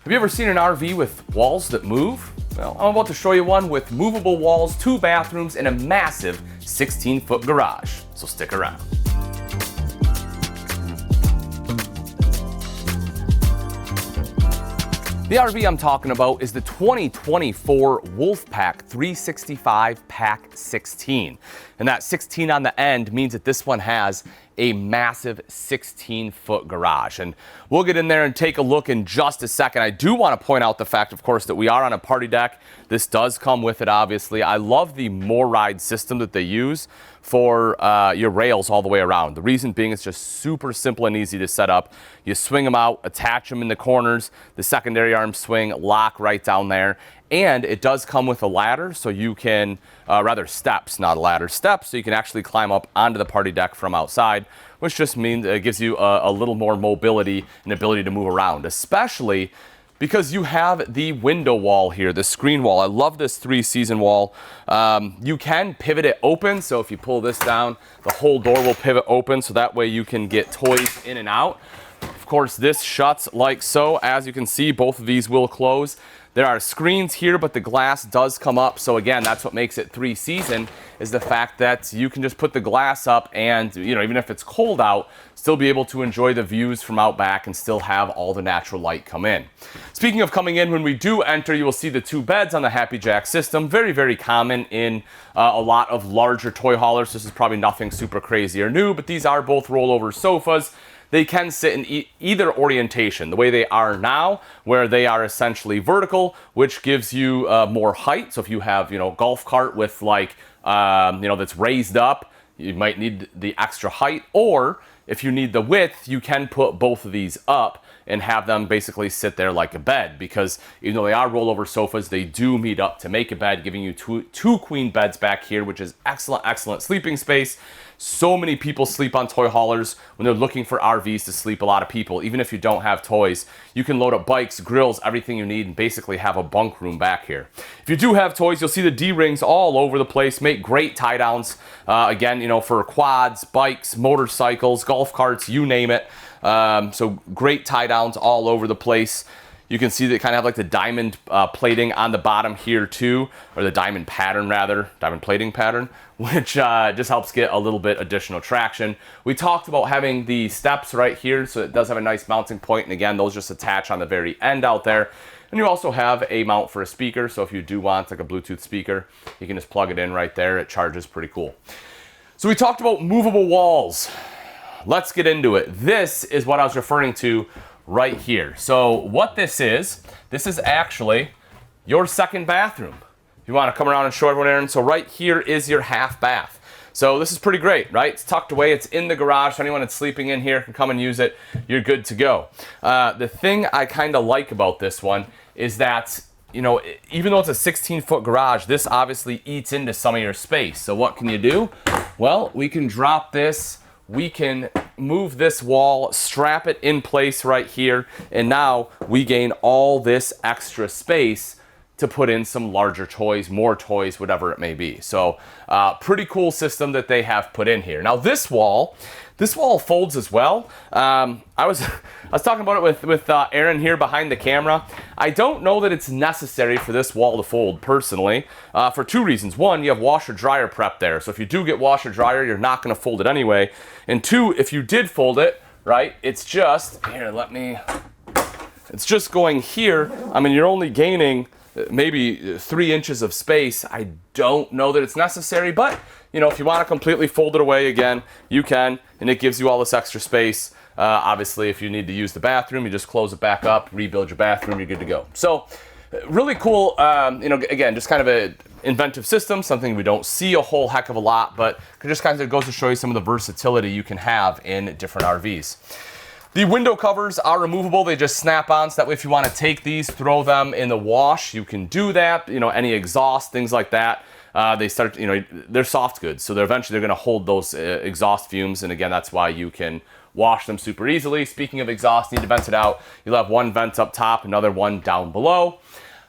Have you ever seen an RV with walls that move? Well, I'm about to show you one with movable walls, 2 bathrooms, and a massive 16-foot garage. So stick around. The RV I'm talking about is the 2024 Wolfpack 365PACK16. And that 16 on the end means that this one has a massive 16-foot garage. And we'll get in there and take a look in just a second. I do want to point out the fact, of course, that we are on a party deck. This does come with it, obviously. I love the more ride system that they use for your rails all the way around. The reason being it's just super simple and easy to set up. You swing them out, attach them in the corners, the secondary arm swing, lock right down there. And it does come with a ladder, so you can, rather steps, not a ladder, steps, so you can actually climb up onto the party deck from outside, which just means it gives you a little more mobility and ability to move around, especially because you have the window wall here, the screen wall. I love this 3-season wall. You can pivot it open, so if you pull this down, the whole door will pivot open, so that way you can get toys in and out. Of course, this shuts like so. As you can see, both of these will close. There are screens here, but the glass does come up. So again, that's what makes it 3-season, is the fact that you can just put the glass up and, even if it's cold out, still be able to enjoy the views from out back and still have all the natural light come in. Speaking of coming in, when we do enter, you will see the 2 beds on the Happy Jack system. Very, very common in a lot of larger toy haulers. This is probably nothing super crazy or new, but these are both rollover sofas. They can sit in either orientation, the way they are now, where they are essentially vertical, which gives you more height. So if you have, golf cart with that's raised up, you might need the extra height. Or if you need the width, you can put both of these up and have them basically sit there like a bed, because even though they are rollover sofas, they do meet up to make a bed, giving you two queen beds back here, which is excellent sleeping space. So many people sleep on toy haulers when they're looking for RVs to sleep. A lot of people, even if you don't have toys, you can load up bikes, grills, everything you need, and basically have a bunk room back here. If you do have toys, you'll see the D-rings all over the place. Make great tie downs. Again, for quads, bikes, motorcycles, golf carts, you name it. So great tie downs all over the place. You can see they kind of have like the diamond plating on the bottom here too, or the diamond pattern rather, diamond plating pattern, which just helps get a little bit additional traction. We talked about having the steps right here, so it does have a nice mounting point, and again, those just attach on the very end out there. And you also have a mount for a speaker, so if you do want like a Bluetooth speaker, you can just plug it in right there. It charges pretty cool. So we talked about movable walls. Let's get into it. This is what I was referring to right here. So what this is actually your second bathroom. If you want to come around and show everyone, Aaron, so right here is your half bath. So this is pretty great, right? It's tucked away, it's in the garage, so anyone that's sleeping in here can come and use it. You're good to go. The thing I kind of like about this one is that, even though it's a 16-foot garage, this obviously eats into some of your space. So what can you do? Well, we can drop this. We can move this wall, strap it in place right here, and now we gain all this extra space to put in some larger toys, more toys, whatever it may be. So pretty cool system that they have put in here. Now this wall folds as well. I was talking about it with Aaron here behind the camera. I don't know that it's necessary for this wall to fold personally, for 2 reasons. 1, you have washer dryer prep there. So if you do get washer dryer, you're not gonna fold it anyway. And 2, if you did fold it, right, it's just going here. I mean, you're only gaining maybe 3 inches of space. I don't know that it's necessary, but if you want to completely fold it away again, you can, and it gives you all this extra space. Obviously, if you need to use the bathroom, you just close it back up, rebuild your bathroom, you're good to go. So really cool, again, just kind of an inventive system, something we don't see a whole heck of a lot, but it just kind of goes to show you some of the versatility you can have in different RVs. The window covers are removable. They just snap on, so that way if you want to take these, throw them in the wash, you can do that. Any exhaust, things like that. They're soft goods, so eventually they're going to hold those exhaust fumes, and again, that's why you can wash them super easily. Speaking of exhaust, need to vent it out. You'll have one vent up top, another one down below.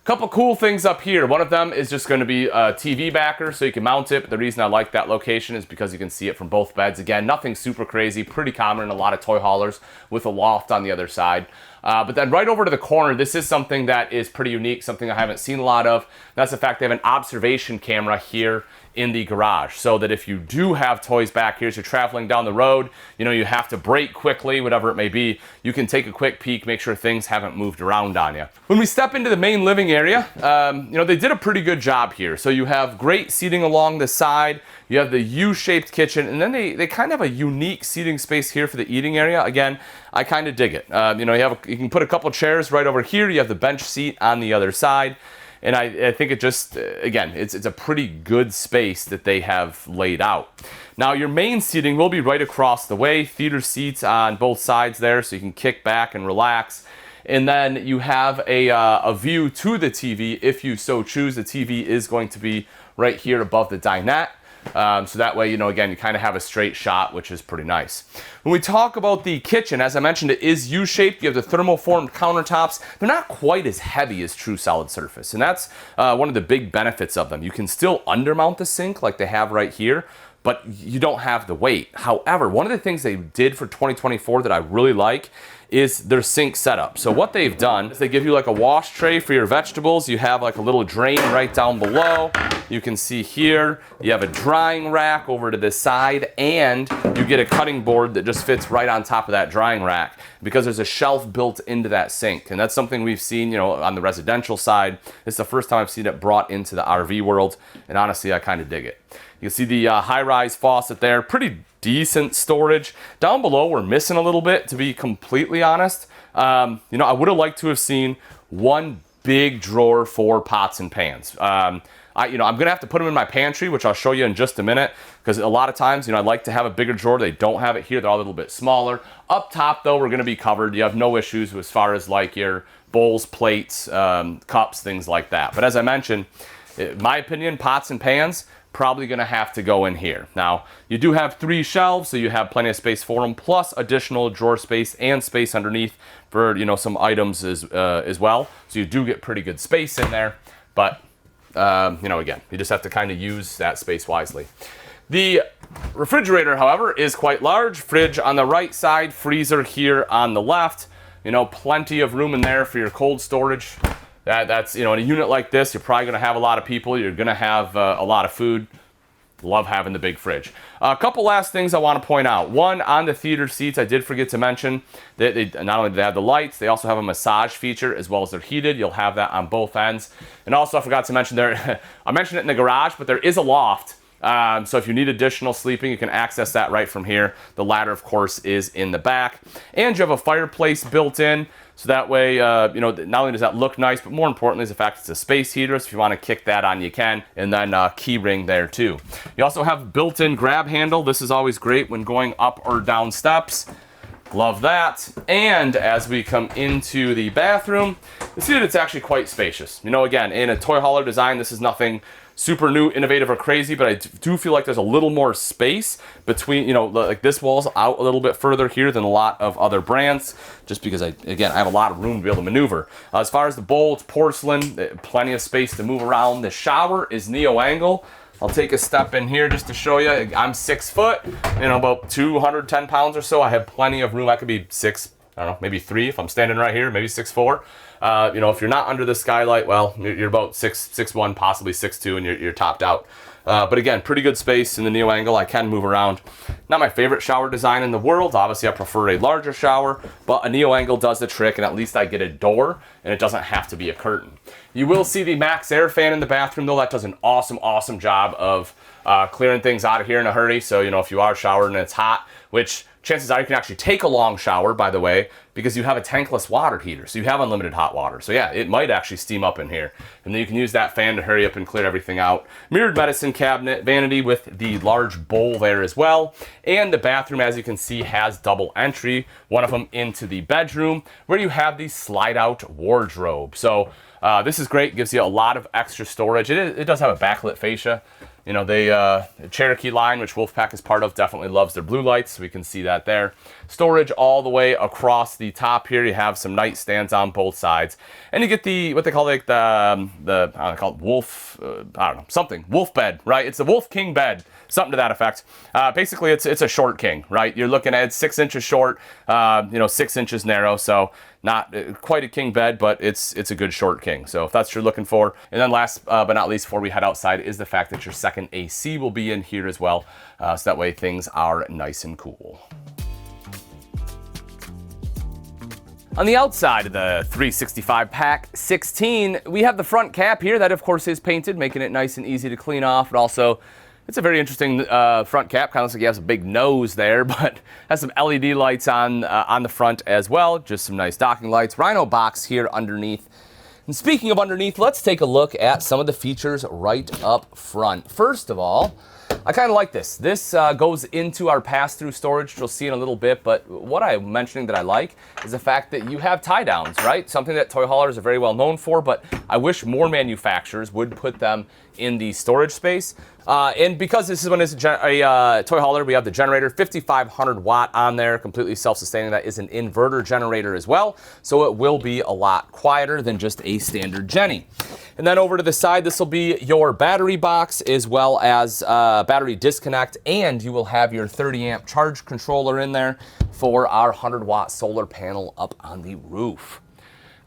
Couple cool things up here. One of them is just going to be a TV backer, so you can mount it. But the reason I like that location is because you can see it from both beds. Again, nothing super crazy, pretty common in a lot of toy haulers with a loft on the other side. But then right over to the corner, this is something that is pretty unique, something I haven't seen a lot of. That's the fact they have an observation camera here in the garage, so that if you do have toys back here as you're traveling down the road, you know, you have to brake quickly, whatever it may be, you can take a quick peek, make sure things haven't moved around on you. When we step into the main living area, you know, they did a pretty good job here. So you have great seating along the side, you have the U-shaped kitchen, and then they kind of have a unique seating space here for the eating area. Again, I kind of dig it. You know, you can put a couple chairs right over here, you have the bench seat on the other side. And I think it just, again, it's a pretty good space that they have laid out. Now, your main seating will be right across the way, theater seats on both sides there, so you can kick back and relax. And then you have a view to the TV if you so choose. The TV is going to be right here above the dinette. So that way, you know, again, you kind of have a straight shot, which is pretty nice. When we talk about the kitchen, as I mentioned, it is U-shaped. You have the thermoformed countertops. They're not quite as heavy as true solid surface, and that's one of the big benefits of them. You can still undermount the sink like they have right here, but you don't have the weight. However, one of the things they did for 2024 that I really like is their sink setup. So what they've done is they give you like a wash tray for your vegetables. You have like a little drain right down below. You can see here, you have a drying rack over to this side, and you get a cutting board that just fits right on top of that drying rack because there's a shelf built into that sink. And that's something we've seen, you know, on the residential side. It's the first time I've seen it brought into the RV world, and honestly, I kind of dig it. You can see the high-rise faucet there, pretty decent storage. Down below, we're missing a little bit, to be completely honest. You know, I would have liked to have seen one big drawer for pots and pans. You know, I'm gonna have to put them in my pantry, which I'll show you in just a minute, because a lot of times, you know, I like to have a bigger drawer. They don't have it here. They're all a little bit smaller. Up top, though, we're gonna be covered. You have no issues as far as like your bowls, plates, cups, things like that. But as I mentioned, in my opinion, pots and pans, probably going to have to go in here. Now, you do have 3 shelves, so you have plenty of space for them, plus additional drawer space and space underneath for, you know, some items as well. So you do get pretty good space in there, but, you know, again, you just have to kind of use that space wisely. The refrigerator, however, is quite large. Fridge on the right side, freezer here on the left. You know, plenty of room in there for your cold storage. That's, you know, in a unit like this, you're probably going to have a lot of people. You're going to have a lot of food. Love having the big fridge. A couple last things I want to point out. One, on the theater seats, I did forget to mention that they not only do they have the lights, they also have a massage feature as well as they're heated. You'll have that on both ends. And also, I forgot to mention there, I mentioned it in the garage, but there is a loft. So if you need additional sleeping, you can access that right from here. The ladder, of course, is in the back. And you have a fireplace built in. So that way, you know, not only does that look nice, but more importantly is the fact it's a space heater. So if you want to kick that on, you can. And then key ring there too. You also have built-in grab handle. This is always great when going up or down steps. Love that. And as we come into the bathroom, you see that it's actually quite spacious. You know, again, in a toy hauler design, this is nothing super new, innovative, or crazy, but I do feel like there's a little more space between, you know, like this wall's out a little bit further here than a lot of other brands, just because I have a lot of room to be able to maneuver. As far as the bowl, it's porcelain, plenty of space to move around. The shower is neo-angle. I'll take a step in here just to show you. I'm 6 foot, you know, about 210 pounds or so. I have plenty of room. I could be 6, I don't know, maybe 3 if I'm standing right here, maybe 6'4". You know, if you're not under the skylight, well, you're about 6'1", possibly 6'2", and you're topped out. But again, pretty good space in the neo angle. I can move around. Not my favorite shower design in the world. Obviously, I prefer a larger shower, but a neo angle does the trick, and at least I get a door, and it doesn't have to be a curtain. You will see the Max Air fan in the bathroom, though. That does an awesome job of clearing things out of here in a hurry. So, you know, if you are showering and it's hot, which chances are you can actually take a long shower, by the way, because you have a tankless water heater. So you have unlimited hot water. So yeah, it might actually steam up in here. And then you can use that fan to hurry up and clear everything out. Mirrored medicine cabinet, vanity with the large bowl there as well. And the bathroom, as you can see, has double entry. One of them into the bedroom where you have the slide out wardrobe. So this is great, gives you a lot of extra storage. It does have a backlit fascia. You know, the Cherokee line, which Wolfpack is part of, definitely loves their blue lights. So we can see that there. Storage all the way across the top here. You have some nightstands on both sides. And you get the, what they call like I don't know, call it wolf, I don't know, something. Wolf bed, right? It's the Wolf King bed. Something to that effect. Basically, it's a short king, right? You're looking at 6 inches short, you know, 6 inches narrow. So Not quite a king bed, but it's a good short king. So if that's what you're looking for. And then last but not least, before we head outside, is the fact that your second AC will be in here as well. So that way things are nice and cool. On the outside of the 365PACK16, we have the front cap here. That, of course, is painted, making it nice and easy to clean off. But also, it's a very interesting front cap. Kind of looks like you have a big nose there, but has some LED lights on the front as well. Just some nice docking lights. Rhino box here underneath. And speaking of underneath, let's take a look at some of the features right up front. First of all, I kind of like this. This goes into our pass-through storage, which you'll see in a little bit, but what I'm mentioning that I like is the fact that you have tie downs, right? Something that toy haulers are very well known for, but I wish more manufacturers would put them in the storage space. And because this is when it's a toy hauler, we have the generator, 5,500 watt on there, completely self-sustaining. That is an inverter generator as well, so it will be a lot quieter than just a standard Jenny. And then over to the side, this will be your battery box as well as battery disconnect, and you will have your 30 amp charge controller in there for our 100 watt solar panel up on the roof.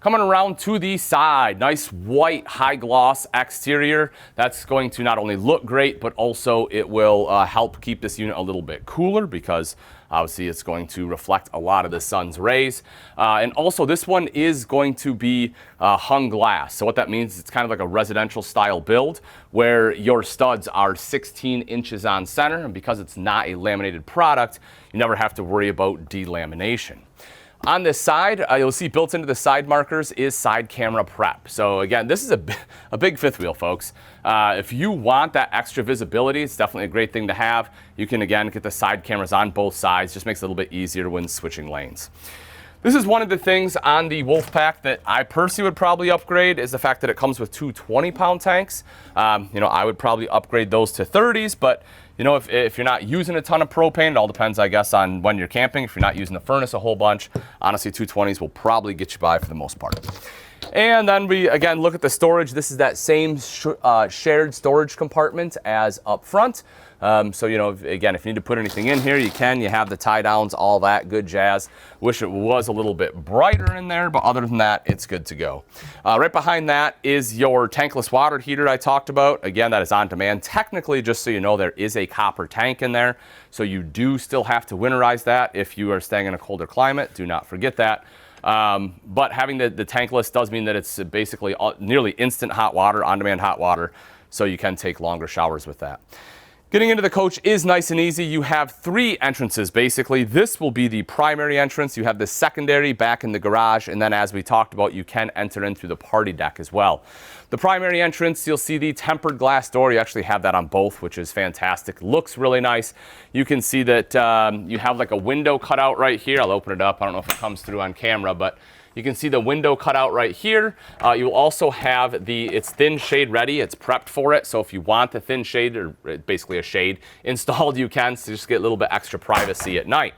Coming around to the side, nice white high gloss exterior. That's going to not only look great, but also it will help keep this unit a little bit cooler because obviously it's going to reflect a lot of the sun's rays. And also this one is going to be hung glass. So what that means is it's kind of like a residential style build where your studs are 16 inches on center. And because it's not a laminated product, you never have to worry about delamination. On this side, you'll see built into the side markers is side camera prep. So again, this is a big fifth wheel, folks. If you want that extra visibility, it's definitely a great thing to have. You can, again, get the side cameras on both sides. Just makes it a little bit easier when switching lanes. This is one of the things on the Wolfpack that I personally would probably upgrade is the fact that it comes with two 20-pound tanks. I would probably upgrade those to 30s, but if you're not using a ton of propane, it all depends, I guess, on when you're camping. If you're not using the furnace a whole bunch, honestly, 220s will probably get you by for the most part. And then we, again, look at the storage. This is that same shared storage compartment as up front. Again, if you need to put anything in here, you can. You have the tie downs, all that good jazz. Wish it was a little bit brighter in there, but other than that, it's good to go. Right behind that is your tankless water heater I talked about. Again, that is on demand. Technically, just so you know, there is a copper tank in there, so you do still have to winterize that if you are staying in a colder climate. Do not forget that. But having the tankless does mean that it's basically nearly instant hot water, on-demand hot water, so you can take longer showers with that. Getting into the coach is nice and easy. You have three entrances, basically. This will be the primary entrance. You have the secondary back in the garage, and then as we talked about, you can enter in through the party deck as well. The primary entrance, you'll see the tempered glass door. You actually have that on both, which is fantastic. Looks really nice. You can see that you have like a window cut out right here. I'll open it up. I don't know if it comes through on camera, but you can see the window cut out right here. You'll also have it's thin shade ready. It's prepped for it. So if you want the thin shade, or basically a shade, installed, you can. So just get a little bit extra privacy at night.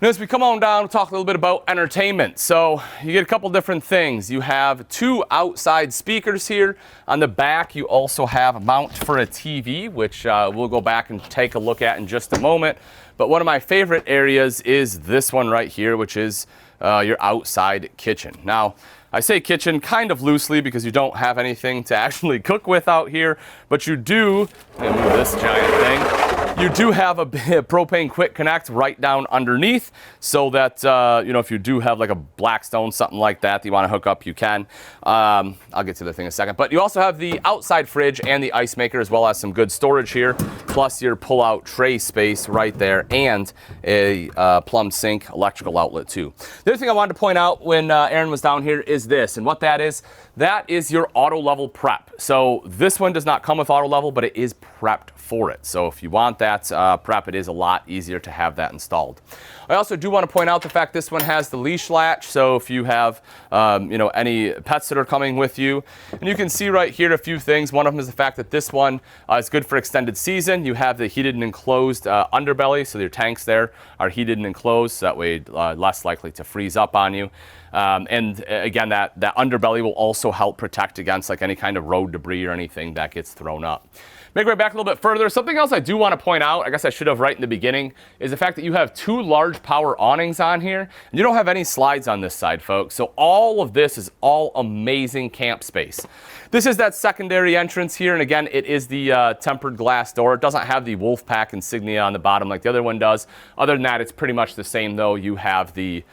Now, as we come on down, we'll talk a little bit about entertainment. So you get a couple different things. You have two outside speakers here. On the back, you also have a mount for a TV, which we'll go back and take a look at in just a moment. But one of my favorite areas is this one right here, which is your outside kitchen. Now, I say kitchen kind of loosely because you don't have anything to actually cook with out here, but you do, let me move this giant thing. You do have a propane quick connect right down underneath so that, if you do have like a Blackstone, something like that you want to hook up, you can. I'll get to the thing in a second. But you also have the outside fridge and the ice maker as well as some good storage here, plus your pull-out tray space right there and a plumb sink electrical outlet too. The other thing I wanted to point out when Aaron was down here is this, and what that is your auto level prep. So this one does not come with auto level, but it is prepped for it. So if you want that prep, it is a lot easier to have that installed. I also do want to point out the fact this one has the leash latch. So if you have any pets that are coming with you, and you can see right here a few things. One of them is the fact that this one is good for extended season. You have the heated and enclosed underbelly, so your tanks there are heated and enclosed, so that way less likely to freeze up on you. And again, that underbelly will also help protect against like any kind of road debris or anything that gets thrown up. Make our way back a little bit further. Something else I do want to point out, I guess I should have right in the beginning, is the fact that you have 2 large power awnings on here. And you don't have any slides on this side, folks. So all of this is all amazing camp space. This is that secondary entrance here. And again, it is the tempered glass door. It doesn't have the Wolfpack insignia on the bottom like the other one does. Other than that, it's pretty much the same, though. You have the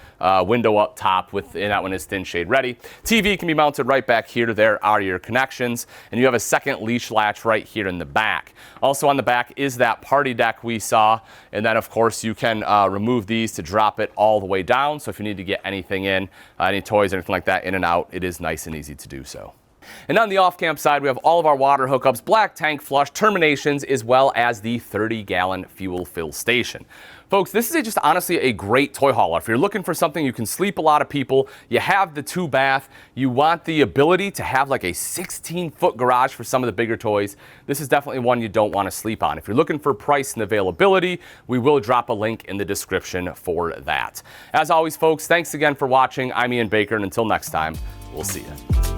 window up top, and that one is thin shade ready. TV can be mounted right back here. There are your connections. And you have a second leash latch right here in the back. Also on the back is that party deck we saw, and then of course you can remove these to drop it all the way down. So if you need to get anything in, any toys or anything like that in and out, it is nice and easy to do so. And on the off-camp side, we have all of our water hookups, black tank flush, terminations, as well as the 30-gallon fuel fill station. Folks, this is just honestly a great toy hauler. If you're looking for something you can sleep a lot of people, you have the 2-bath, you want the ability to have like a 16-foot garage for some of the bigger toys, this is definitely one you don't want to sleep on. If you're looking for price and availability, we will drop a link in the description for that. As always, folks, thanks again for watching. I'm Ian Baker, and until next time, we'll see you.